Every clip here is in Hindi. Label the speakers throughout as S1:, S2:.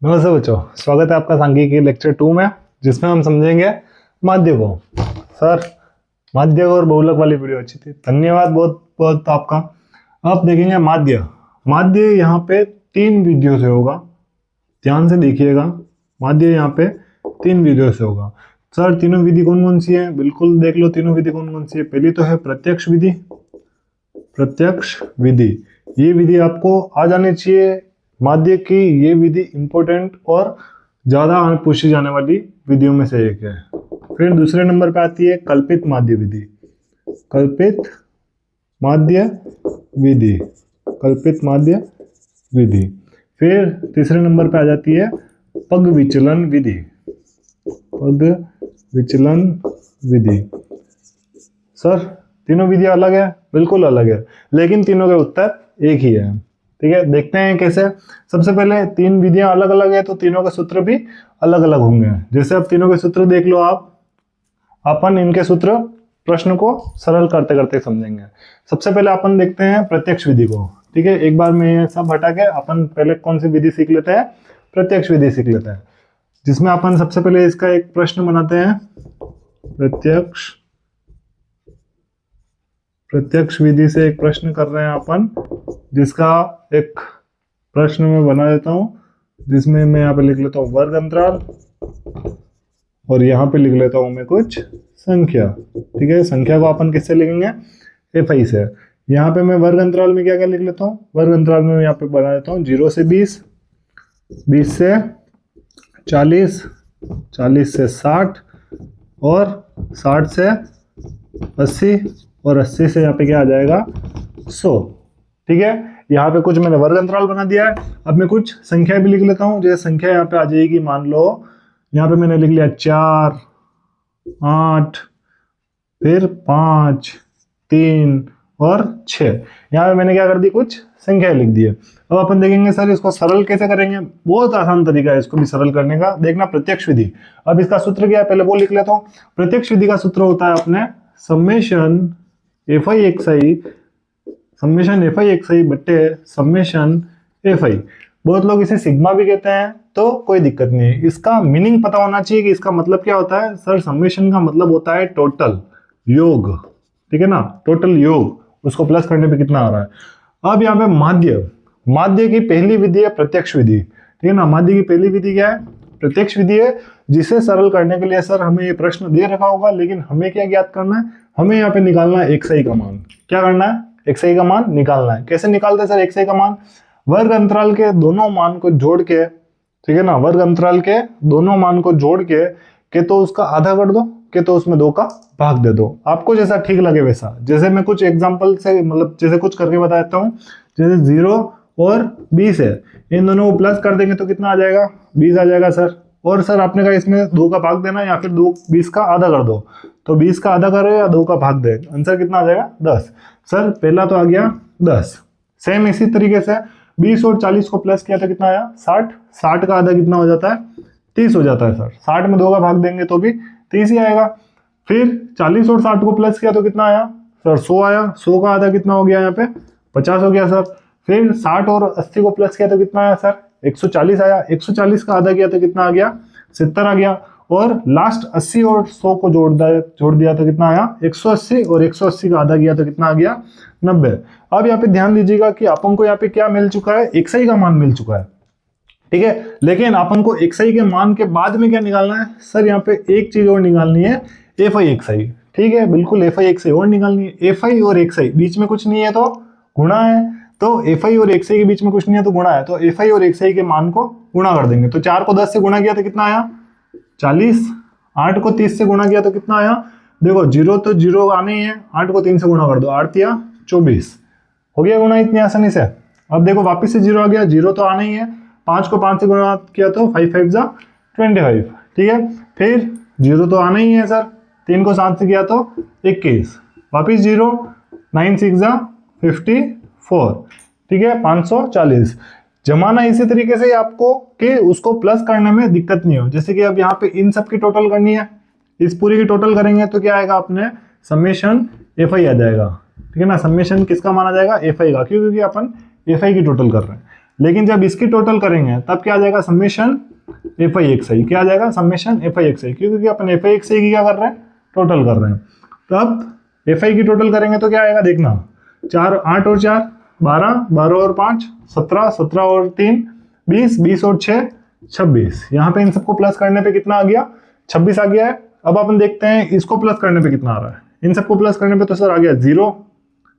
S1: नमस्ते बच्चों, स्वागत है आपका सांख्यिकी लेक्चर 2 में, जिसमें हम समझेंगे माध्य को। सर, माध्य और बहुलक वाली वीडियो अच्छी थी, धन्यवाद बहुत बहुत आपका। अब देखेंगे माध्य। माध्य यहाँ पे 3 विधियों से होगा, ध्यान से देखिएगा। माध्य यहाँ पे 3 विधियों से होगा। सर, तीनों विधि कौन कौन सी है? बिल्कुल देख लो तीनों विधि कौन कौन सी है। पहली तो है प्रत्यक्ष विधि। प्रत्यक्ष विधि, ये विधि आपको आ जानी चाहिए। माध्य की ये विधि इंपॉर्टेंट और ज्यादा पूछी जाने वाली विधियों में से एक है। फिर दूसरे नंबर पे आती है कल्पित माध्य विधि। कल्पित माध्य विधि, कल्पित माध्य विधि। फिर तीसरे नंबर पे आ जाती है पग विचलन विधि। पग विचलन विधि। सर, तीनों विधियां अलग है? बिल्कुल अलग है, लेकिन तीनों के उत्तर एक ही है। ठीक है, देखते हैं कैसे। सबसे पहले 3 विधियां अलग अलग है तो तीनों के सूत्र भी अलग अलग होंगे। जैसे अब तीनों के सूत्र देख लो आप, अपन इनके सूत्र प्रश्न को सरल करते करते समझेंगे। सबसे पहले अपन देखते हैं प्रत्यक्ष विधि को। ठीक है, एक बार में सब हटा के अपन पहले कौन सी विधि सीख लेते हैं? प्रत्यक्ष विधि सीख लेते हैं, जिसमें अपन सबसे पहले इसका एक प्रश्न बनाते हैं। प्रत्यक्ष विधि से एक प्रश्न कर रहे हैं अपन, जिसका एक प्रश्न मैं बना देता हूं, जिसमें मैं यहाँ पे लिख लेता हूँ वर्ग अंतराल और यहाँ पे लिख लेता हूँ मैं कुछ संख्या। ठीक है, संख्या को अपन किससे लिखेंगे? FI से। यहाँ पे मैं वर्ग अंतराल में क्या क्या लिख लेता हूँ? वर्ग अंतराल में यहाँ पे बना देता हूँ 0 से 20, 20 से 40, 40 से 60 और 60 से 80 और 80 से यहाँ पे क्या आ जाएगा? 100। ठीक है, यहाँ पे कुछ मैंने वर्ग अंतराल बना दिया है। अब मैं कुछ संख्या भी लिख लेता हूँ। जैसे संख्या यहाँ पे आ जाएगी, मान लो यहाँ पे मैंने लिख लिया 4, 8, फिर 5, 3 और 6। यहाँ पे मैंने क्या कर दी? कुछ संख्या लिख दी है। अब अपन देखेंगे सर इसको सरल कैसे करेंगे। बहुत आसान तरीका है इसको भी सरल करने का। देखना, प्रत्यक्ष विधि। अब इसका सूत्र क्या है, पहले वो लिख लेता हूँ। प्रत्यक्ष विधि का सूत्र होता है अपने समेशन FI XI बट्टे समेशन FI। बहुत लोग इसे सिग्मा भी कहते हैं, तो कोई दिक्कत नहीं है। इसका मीनिंग पता होना चाहिए कि इसका मतलब क्या होता है। सर, समेशन का मतलब होता है टोटल, योग। ठीक है ना, टोटल योग, उसको प्लस करने पे कितना आ रहा है। अब यहाँ पे माध्य की पहली विधि है प्रत्यक्ष विधि। ठीक है ना, माध्य की पहली विधि क्या है? प्रत्यक्ष विधि है, जिसे सरल करने के लिए सर हमें ये प्रश्न दे रखा होगा, लेकिन हमें क्या ज्ञात करना है? हमें यहाँ पे निकालना है XI का मान। क्या करना है? XI का मान निकालना है। कैसे निकालते हैं सर XI का मान? वर्ग अंतराल के दोनों मान को जोड़ के, ठीक है ना, वर्ग अंतराल के दोनों मान को जोड़ के तो उसका आधा कर दो, के तो उसमें 2 का भाग दे दो। आपको जैसा ठीक लगे वैसा। जैसे मैं कुछ एग्जांपल से, मतलब जैसे कुछ करके बता देता हूँ। जैसे 0 और 20 है, इन दोनों को प्लस कर देंगे तो कितना आ जाएगा? 20 आ जाएगा सर। और सर आपने कहा इसमें 2 का भाग देना, या फिर 20 का आधा कर दो, तो 20 का आधा करो या 2 का भाग दे, आंसर कितना आ जाएगा? 10। सर, पहला तो आ गया 10। सेम इसी तरीके से 20 और 40 को प्लस किया तो कितना आया? 60। 60 का आधा कितना हो जाता है? 30 हो जाता है सर। 60 में 2 का भाग देंगे तो भी 30 ही आएगा। फिर 40 और 60 को प्लस किया तो कितना आया सर? 100 आया। 100 का आधा कितना हो गया? यहाँ पे 50 हो गया सर। फिर 60 और 80 को प्लस किया तो कितना आया सर? 140 आया। 140 का आधा किया तो कितना आ गया? 70 आ गया। और लास्ट 80 और 100 को जोड़ दिया तो कितना आया? 180। और 180 का आधा किया तो कितना आ गया? 90। अब यहाँ पे ध्यान दीजिएगा कि अपन को यहाँ पे क्या मिल चुका है? XI का मान मिल चुका है। ठीक है, लेकिन अपन को XI के मान के बाद में क्या निकालना है? सर, यहाँ पे एक चीज और निकालनी है, FI XI। ठीक है, बिल्कुल FI XI और निकालनी है। FI और XI बीच में कुछ नहीं है तो गुणा है, तो FI और XI के बीच में कुछ नहीं है तो गुणा है, तो FI और XI के मान को गुणा कर देंगे। तो 4 को 10 से गुणा किया तो कितना आया? 40। 8 को 30 से गुणा किया तो कितना आया? देखो, 0 तो 0 आने ही है, 8 को 3 से गुणा कर दो, 8 या 24 हो गया गुणा इतनी आसानी से। अब देखो वापिस से 0 आ गया, 0 तो आना ही है, 5 को 5 से गुणा किया तो 5 5 जा 25। ठीक है, फिर 0 तो आना ही है सर, 3 को 7 से किया तो 21, वापिस 0, 9 6 जा 54। ठीक है, 540। जमाना इसी तरीके से आपको कि उसको प्लस करने में दिक्कत नहीं हो। जैसे कि अब यहाँ पे इन सब की टोटल करनी है, इस पूरी की टोटल करेंगे तो क्या आएगा? अपने समेशन FI आ जाएगा। ठीक है ना, समेशन किसका माना जाएगा? FI का, क्योंकि अपन FI की टोटल कर रहे हैं। लेकिन जब इसकी टोटल करेंगे तब क्या आ जाएगा, समेशन एफ आई एक्स आई। क्या आ जाएगा, समेशन एफ आई एक्स आई, क्योंकि अपन एफ आई एक्स आई की क्या कर रहे हैं, टोटल कर रहे हैं। तब एफ आई की टोटल करेंगे तो क्या आएगा, देखना, 8 और 4 12, 12 और 5 17, 17 और 3 20, 20 और 6 26। यहाँ पे इन सबको प्लस करने पे कितना आ गया, 26 आ गया है। अब अपन देखते हैं इसको प्लस करने पे कितना आ रहा है। इन सबको प्लस करने पे तो सर आ गया 0,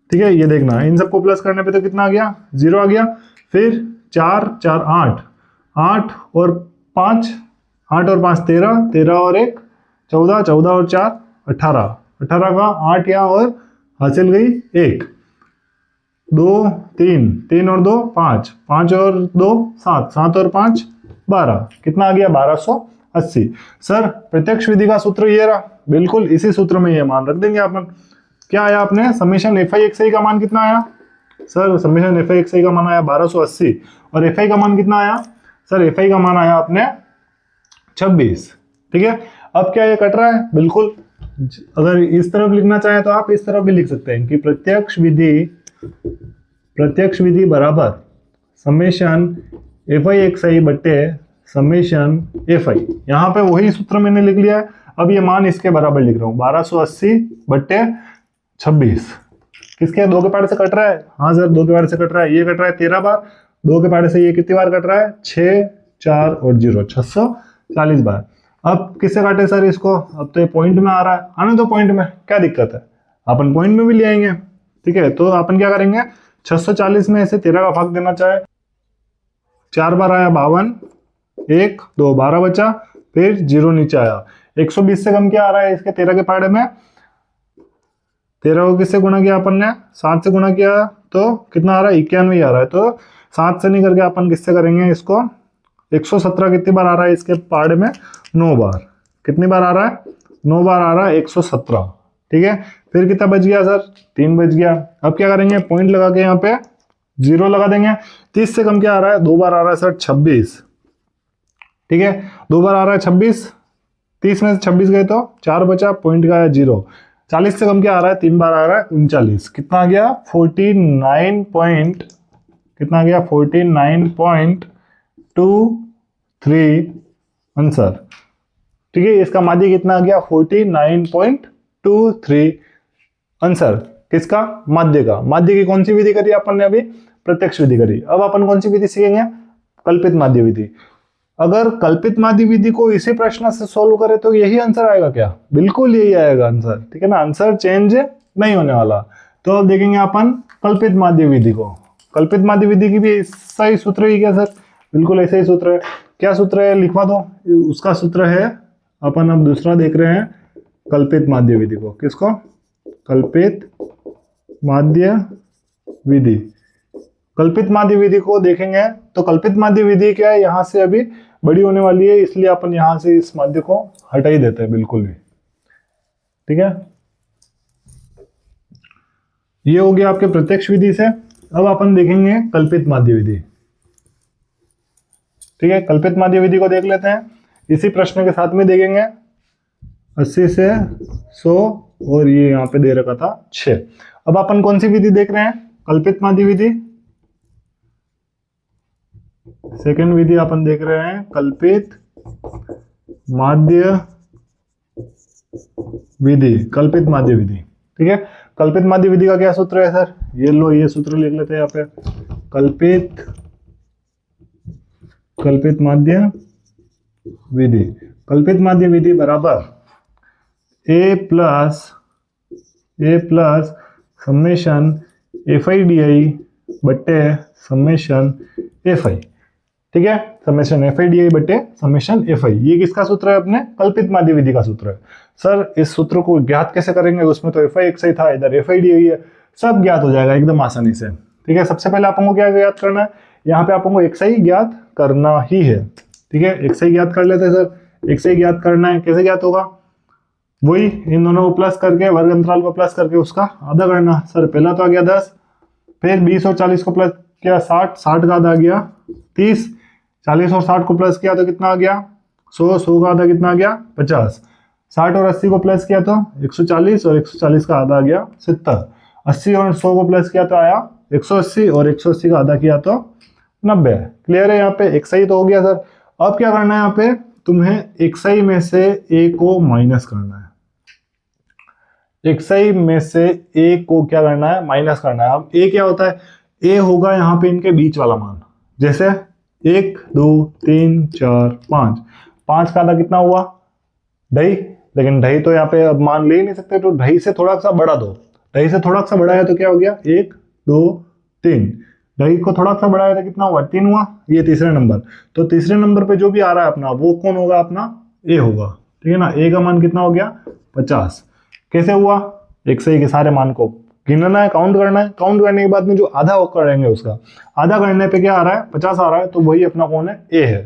S1: ठीक है, ये देखना, इन सबको प्लस करने पे तो कितना आ गया, 0 आ गया। फिर 4 4 8, 8 और 5, 8 और 5 13, 13 और 1 14, 14 और 4 18, 18 का 8 यहाँ और हासिल गई 1, 2 3, 3 और 2 5, 5 और 2 7, 7 और 5 12, कितना आ गया, 1280। सर प्रत्यक्ष विधि का सूत्र ये रहा, बिल्कुल इसी सूत्र में ये मान रख देंगे अपन। क्या आया आपने, summation F I X I का मान कितना आया, sir summation F I X I का मान आया 1280, और एफ आई का मान कितना आया, सर एफ आई का मान आया अपने 26, ठीक है। अब क्या ये कट रहा है, बिल्कुल, अगर इस तरफ लिखना चाहे तो आप इस तरफ भी लिख सकते हैं कि प्रत्यक्ष विधि बराबर समेशन एफ आई एक्स आई बट्टे समेशन एफ आई। यहाँ पे वही सूत्र मैंने लिख लिया है। अब ये मान इसके बराबर लिख रहा हूँ, 1280 बट्टे 26, किसके, 2 के पहाड़े से कट रहा है, हाँ सर 2 के पहाड़े से कट रहा है, ये कट रहा है 13 बार, 2 के पहाड़े से ये कितनी बार कट रहा है, 6 4 और 0 640 बार। अब किससे काटे सर इसको, अब तो ये पॉइंट में आ रहा है, आने दो पॉइंट में, क्या दिक्कत है, अपन पॉइंट में भी ले आएंगे, ठीक है। तो अपन क्या करेंगे, 640 में ऐसे 13 का भाग देना चाहे, 4 बार आया 52, 1 2 12 बचा, फिर 0 नीचे आया। 120 से कम क्या आ रहा है इसके 13 के पहाड़े में, 13 को किससे गुणा किया अपन ने, 7 से गुणा किया, तो कितना आ रहा है, 91 आ रहा है। तो 7 से नहीं करके अपन किससे करेंगे इसको, 117 कितनी बार आ रहा है इसके पहाड़े में, 9 बार, कितनी बार आ रहा है, 9 बार आ रहा है 117, ठीक है। फिर कितना बच गया सर, 3 बच गया। अब क्या करेंगे, पॉइंट लगा के यहाँ पे 0 लगा देंगे। 30 से कम क्या आ रहा है, 2 बार आ रहा है सर 26, ठीक है, 2 बार आ रहा है 26, 30 में से 26 गए तो 4 बचा, पॉइंट का है 0। 40 से कम क्या आ रहा है, 3 बार आ रहा है 39, कितना आ गया 49 पॉइंट, कितना आ गया 49.23 आंसर, ठीक है। इसका माध्य कितना आ गया, 49.23 आंसर, किसका, माध्य का। माध्य की कौन सी विधि करी अपन ने अभी, प्रत्यक्ष विधि करी। अब अपन कौन सी विधि सीखेंगे, कल्पित माध्य विधि। अगर कल्पित माध्य विधि को इसी प्रश्न से सोल्व करें तो यही आंसर आएगा क्या, बिल्कुल यही आएगा आंसर, ठीक है ना, आंसर चेंज नहीं होने वाला। तो अब देखेंगे अपन कल्पित माध्य विधि को। कल्पित माध्य विधि की भी ऐसा ही सूत्र ही क्या सर, बिल्कुल ऐसा ही सूत्र है। क्या सूत्र है, लिखवा दो, उसका सूत्र है, अपन अब दूसरा देख रहे हैं कल्पित माध्य विधि को। किसको, कल्पित माध्य विधि। कल्पित माध्य विधि को देखेंगे तो कल्पित माध्य विधि क्या है, यहां से अभी बड़ी होने वाली है, इसलिए अपन यहां से इस माध्य को हटा ही देते हैं बिल्कुल भी, ठीक है। ये हो गया आपके प्रत्यक्ष विधि से। अब अपन देखेंगे कल्पित माध्य विधि, ठीक है। कल्पित माध्य विधि को देख लेते हैं, इसी प्रश्न के साथ में देखेंगे 80 से 100 और ये यहाँ पे दे रखा था 6। अब अपन कौन सी विधि देख रहे हैं, कल्पित माध्य विधि, सेकेंड विधि अपन देख रहे हैं कल्पित माध्य विधि, कल्पित माध्य विधि, ठीक है। कल्पित माध्य विधि का क्या सूत्र है सर, ये लो, ये सूत्र लिख लेते हैं यहाँ पे, कल्पित माध्य विधि। कल्पित माध्य विधि बराबर A plus summation F I D I बट्टे समेशन एफ आई, ठीक है, summation F I D I बटे समेशन एफ आई। ये किसका सूत्र है, अपने कल्पित माध्य विधि का सूत्र है। सर इस सूत्र को ज्ञात कैसे करेंगे, उसमें तो एफ आई एक्स आई था, इधर एफ आई डी आई है, सब ज्ञात हो जाएगा एकदम आसानी से, ठीक है। सबसे पहले आपको क्या ज्ञात करना है, यहाँ पे आपको एक्स आई ज्ञात करना ही है, ठीक है। एक्स आई ज्ञात कर लेते हैं सर, एक्स आई ज्ञात करना है, कैसे ज्ञात होगा, वही इन दोनों को प्लस करके, वर्ग अंतराल को प्लस करके उसका आधा करना। सर पहला तो आ गया 10, फिर 20 और 40 को प्लस किया 60, 60 का आधा आ गया 30, 40 और 60 को प्लस किया तो कितना आ गया 100, 100 का आधा कितना आ गया 50, 60 और 80 को प्लस किया तो 140 और 140 का आधा आ गया 70, 80 और 100 को प्लस किया तो आया 180 और 180 का आधा किया तो 90। क्लियर है? यहाँ पे xi तो हो गया सर। अब क्या करना है यहाँ पे, तुम्हें xi में से a को माइनस करना है। xi में से a को क्या करना है, माइनस करना है। अब a क्या होता है, a होगा यहाँ पे इनके बीच वाला मान। जैसे 1 2 3 4 5, 5 का आधा कितना हुआ, ढाई। लेकिन ढाई तो यहाँ पे अब मान ले ही नहीं सकते, तो ढाई से थोड़ा सा बढ़ा दो। ढाई से थोड़ा सा बढ़ाया तो क्या हो गया, 1 2 3। ढाई को थोड़ा सा बढ़ाया तो कितना हुआ, 3 हुआ। ये तीसरे नंबर, तो तीसरे नंबर पे जो भी आ रहा है अपना, वो कौन होगा, अपना ए होगा। ठीक है ना? ए का मान कितना हो गया, 50। कैसे हुआ, xi के सारे मान को गिनना है, काउंट करना है। काउंट करने के बाद में जो आधा करेंगे उसका, आधा करने पे क्या आ रहा है, 50 आ रहा है, तो वही अपना कौन है, ए है।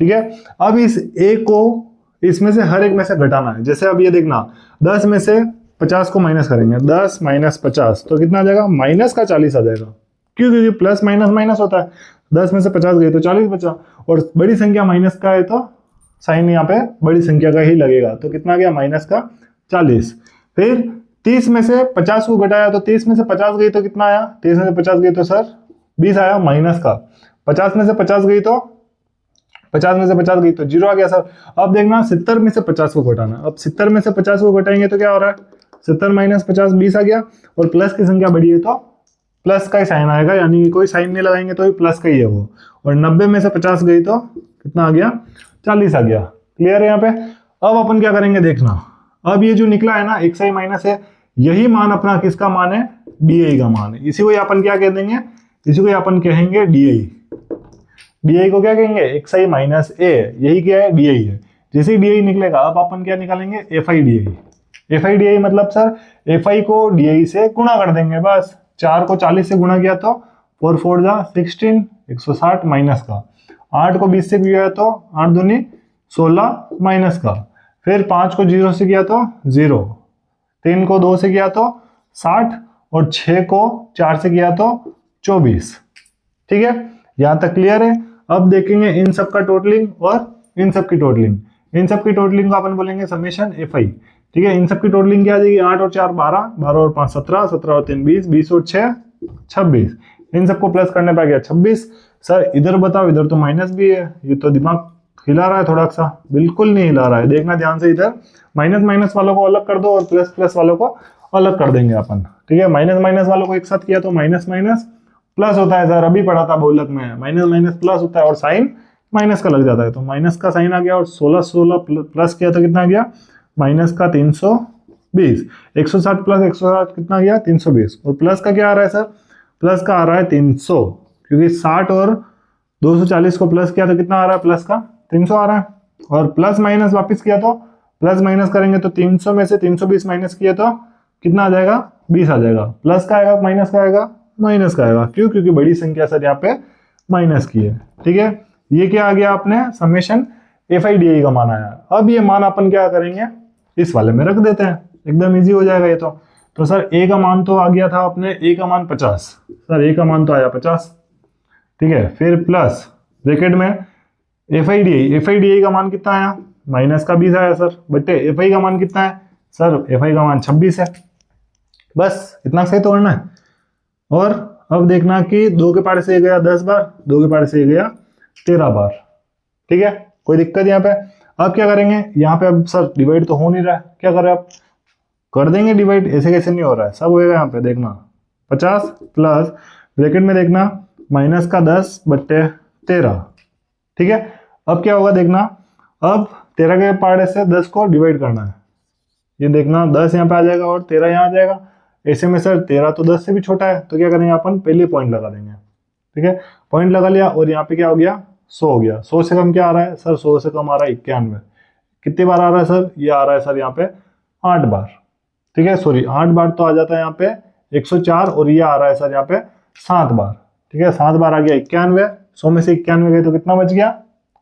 S1: ठीक है? अब इस ए को इसमें से हर एक में से घटाना है। जैसे अब ये देखना, 10 में से 50 को माइनस करेंगे, 10 माइनस 50 तो कितना आ जाएगा, माइनस का 40 आ जाएगा। क्यों? क्योंकि प्लस माइनस माइनस होता है। 10 में से 50 गए तो 40 बचा, और बड़ी संख्या माइनस का है तो साइन यहाँ पे बड़ी संख्या का ही लगेगा। तो कितना गया, माइनस का 40। फिर 30 में से 50 को घटाया तो 30 में से 50 गई तो कितना आया, 30 में से 50 गई तो सर 20 आया, माइनस का। 50 में से 50 गई तो 50 में से 50 गई तो 0 आ गया सर। अब देखना 70 में से 50 को घटाना। अब 70 में से 50 को घटाएंगे तो क्या हो रहा है, 70 माइनस 50 20 आ गया, और प्लस की संख्या बढ़ी है तो प्लस का ही साइन आएगा, यानी कोई साइन नहीं लगाएंगे तो प्लस का ही है वो। और 90 में से 50 गई तो कितना आ गया, 40 आ गया। क्लियर है यहाँ पे? अब अपन क्या करेंगे देखना, अब ये जो निकला है ना xi माइनस है, यही मान अपना किसका मान है, di का मान है। इसी को अपन क्या कह देंगे, इसी को अपन कहेंगे di को क्या कहेंगे, xi माइनस a, यही क्या है, di है। जैसे ही di निकलेगा, अब अपन क्या निकालेंगे, fi di मतलब सर fi को di से गुणा कर देंगे बस। 4 को 40 से गुणा किया तो 4 4 जा 16, 160 माइनस का। 8 को 20 से किया तो 8 दूनी 16 माइनस का। फिर 5 को 0 से किया तो 0, 3 को 2 से किया तो 60, और 6 को 4 से किया तो 24। ठीक है? यहां तक क्लियर है? अब देखेंगे इन सब का टोटलिंग और इन सब की टोटलिंग। इन सब की टोटलिंग को अपन बोलेंगे समेशन fi। ठीक है? इन सब की टोटलिंग क्या आ जाएगी, 8 और 4 12, 12 और 5 17, 17 और 3 20, 20 और 6 26। इन सबको प्लस करने पे आ गया 26। सर इधर बताओ, इधर तो माइनस भी है, ये तो दिमाग हिला रहा है थोड़ा सा। बिल्कुल नहीं हिला रहा है, देखना ध्यान से। इधर माइनस माइनस वालों को अलग कर दो और प्लस प्लस वालों को अलग कर देंगे अपन। ठीक है? माइनस माइनस वालों को एक साथ किया तो माइनस माइनस प्लस होता है सर, अभी पढ़ा था बहुलक में, माइनस माइनस प्लस होता है और साइन माइनस का लग जाता है। तो माइनस का साइन आ गया, और 16 16 प्लस किया तो कितना आ गया, माइनस का 320। 160 प्लस 160 कितना गया, 320। और प्लस का क्या आ रहा है सर, प्लस का आ रहा है 300, क्योंकि 60 और 240 को प्लस किया तो कितना आ रहा है, प्लस का 300 आ रहा है। और प्लस माइनस वापस किया तो प्लस माइनस करेंगे तो 300 में से 320 माइनस किया तो कितना आ जाएगा, 20 आ जाएगा। प्लस का आएगा, माइनस का आएगा, माइनस का आएगा। क्यों? क्योंकि बड़ी संख्या सर यहाँ पे माइनस की है। ठीक है? ये क्या आ गया, आपने समेशन fi di का मान आया। अब ये मान अपन क्या करेंगे, इस वाले में रख देते हैं, एकदम इजी हो जाएगा ये तो सर a का मान तो आ गया था अपने, a का मान 50, सर a का मान तो आया 50। ठीक है? फिर प्लस ब्रैकेट में fi di का मान कितना आया, माइनस का 20 आया सर, बट्टे fi का मान कितना है सर, fi का मान 26 है। बस इतना सही तो करना है। और अब देखना कि 2 के पारे से ये गया 10 बार, 2 के पारे से ये गया 13 बार। ठीक है? कोई दिक्कत यहाँ पे? अब क्या करेंगे, यहाँ पे अब सर डिवाइड तो हो नहीं रहा है, क्या करें अब, कर देंगे डिवाइड। ऐसे कैसे नहीं हो रहा है, सब होएगा यहाँ पे। देखना 50 प्लस ब्रैकेट में देखना माइनस का 10 बट्टे 13। ठीक है? अब क्या होगा देखना, अब 13 के पारे से 10 को डिवाइड करना है। ये देखना 10 यहाँ पे आ जाएगा और 13 यहाँ आ जाएगा। ऐसे में सर 13 तो 10 से भी छोटा है, तो क्या करेंगे अपन, पहले पॉइंट लगा देंगे। ठीक है? पॉइंट लगा लिया, और यहाँ पे क्या हो गया, 100 हो गया। 100 से कम क्या आ रहा है सर, 100 से कम आ रहा है 91। कितनी बार आ रहा है सर, ये आ रहा है सर यहाँ पे 8 बार। ठीक है? सॉरी 8 बार तो आ जाता है यहाँ पे 104, और ये आ रहा है सर यहाँ पे 7 बार। ठीक है? 7 बार आ गया 91। 100 में से 91 गए तो कितना बच गया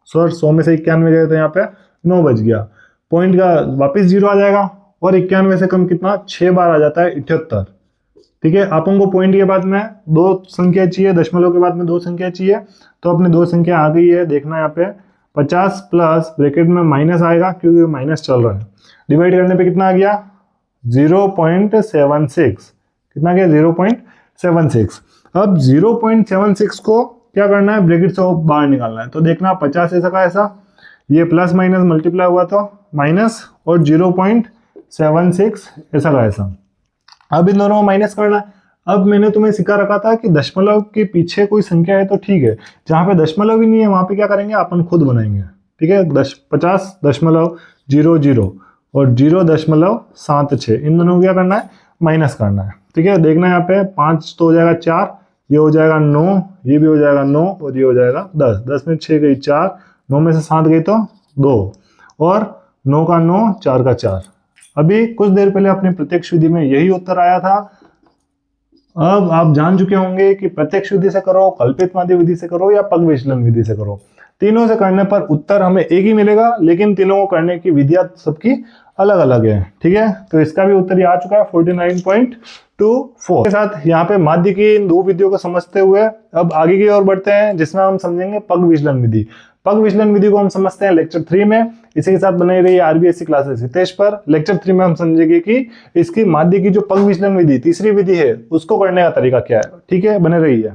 S1: सर, 100 में से 91 गए तो यहाँ पे 9 बच गया। पॉइंट का वापिस 0 आ जाएगा, और 91 से कम कितना, 6 बार आ जाता है 78। ठीक है? अपन को पॉइंट के बाद में 2 संख्या चाहिए, दशमलव के बाद में 2 संख्या चाहिए, तो अपने 2 संख्या आ गई है। देखना यहाँ पे 50 प्लस ब्रैकेट में माइनस आएगा, क्योंकि माइनस चल रहा है। डिवाइड करने पे कितना आ गया, 0.76। कितना गया, 0.76। अब 0.76 को क्या करना है, ब्रैकेट से बाहर निकालना है। तो देखना 50 ऐसा का ऐसा, ये प्लस माइनस मल्टीप्लाई हुआ तो माइनस, और 0.76 ऐसा का ऐसा। अब इन दोनों को माइनस करना है। अब मैंने तुम्हें सिखा रखा था कि दशमलव के पीछे कोई संख्या है तो ठीक है, जहाँ पे दशमलव ही नहीं है वहाँ पे क्या करेंगे, अपन खुद बनाएंगे। ठीक है, 50.00 और 0.76, इन दोनों को क्या करना है, माइनस करना है। ठीक है, देखना है यहाँ पे 5 तो हो जाएगा 4, ये हो जाएगा 9, ये भी हो जाएगा 9, और ये हो जाएगा 10। 10 में 6 गई 4, 9 में से 7 गई तो 2, और 9 का 9, 4 का 4। अभी कुछ देर पहले अपने प्रत्यक्ष विधि में यही उत्तर आया था। अब आप जान चुके होंगे कि प्रत्यक्ष विधि से करो, कल्पित माध्य विधि से करो, या पग विचलन विधि से करो, तीनों से करने पर उत्तर हमें एक ही मिलेगा, लेकिन तीनों को करने की विधियां सबकी अलग अलग है। ठीक है, तो इसका भी उत्तर ये आ चुका है 49.24 के साथ। यहाँ पे माध्य की इन दो विधियों को समझते हुए अब आगे की ओर बढ़ते हैं, जिसमें हम समझेंगे पग विचलन विधि। पग विचलन विधि को हम समझते हैं लेक्चर 3 में। इसी के साथ बनी रही आरबीएससी क्लासेस हितेश पर। लेक्चर 3 में हम समझेंगे कि इसकी माध्य की जो पग विचलन विधि तीसरी विधि है उसको करने का तरीका क्या है। ठीक है, बने रहिए।